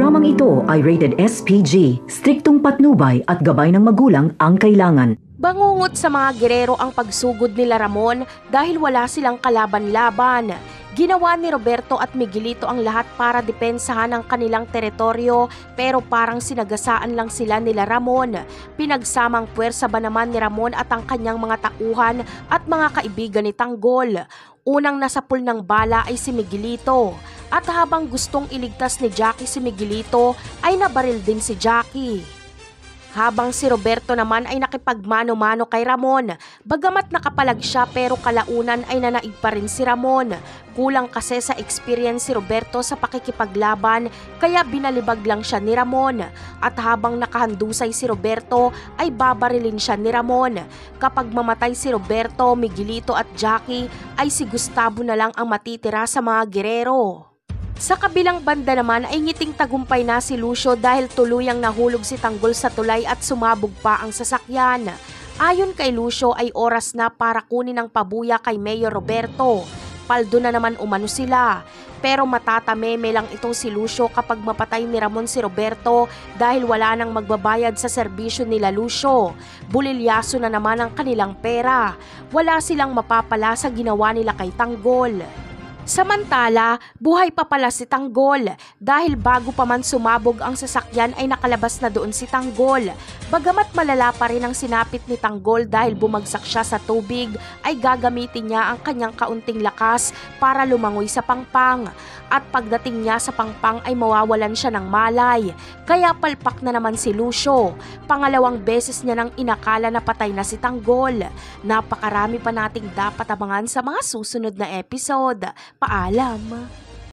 Programang ito ay rated SPG, striktong patnubay at gabay ng magulang ang kailangan. Bangungot sa mga gerero ang pagsugod nila Ramon dahil wala silang kalaban-laban. Ginawa ni Roberto at Miguelito ang lahat para depensahan ang kanilang teritoryo pero parang sinagasaan lang sila nila Ramon. Pinagsamang puwersa ba naman ni Ramon at ang kanyang mga tauhan at mga kaibigan ni Tanggol. Unang nasapul ng bala ay si Miguelito at habang gustong iligtas ni Jackie si Miguelito ay nabaril din si Jackie. Habang si Roberto naman ay nakipagmano-mano kay Ramon. Bagamat nakapalag siya pero kalaunan ay nanaig pa rin si Ramon. Kulang kasi sa experience si Roberto sa pakikipaglaban kaya binalibag lang siya ni Ramon. At habang nakahandusay si Roberto ay babarilin siya ni Ramon. Kapag mamatay si Roberto, Miguelito at Jackie ay si Gustavo na lang ang matitira sa mga gerero. Sa kabilang banda naman ay ngiting tagumpay na si Lucio dahil tuluyang nahulog si Tanggol sa tulay at sumabog pa ang sasakyan. Ayon kay Lucio ay oras na para kunin ang pabuya kay Mayor Roberto. Paldo na naman umano sila. Pero matatameme lang ito si Lucio kapag mapatay ni Ramon si Roberto dahil wala nang magbabayad sa serbisyo nila Lucio. Bulilyaso na naman ang kanilang pera. Wala silang mapapala sa ginawa nila kay Tanggol. Samantala, buhay pa pala si Tanggol dahil bago pa man sumabog ang sasakyan ay nakalabas na doon si Tanggol. Bagamat malala pa rin ang sinapit ni Tanggol dahil bumagsak siya sa tubig, ay gagamitin niya ang kanyang kaunting lakas para lumangoy sa pangpang. At pagdating niya sa pangpang ay mawawalan siya ng malay. Kaya palpak na naman si Lucio. Pangalawang beses niya nang inakala na patay na si Tanggol. Napakarami pa nating dapat abangan sa mga susunod na episode. Paalam!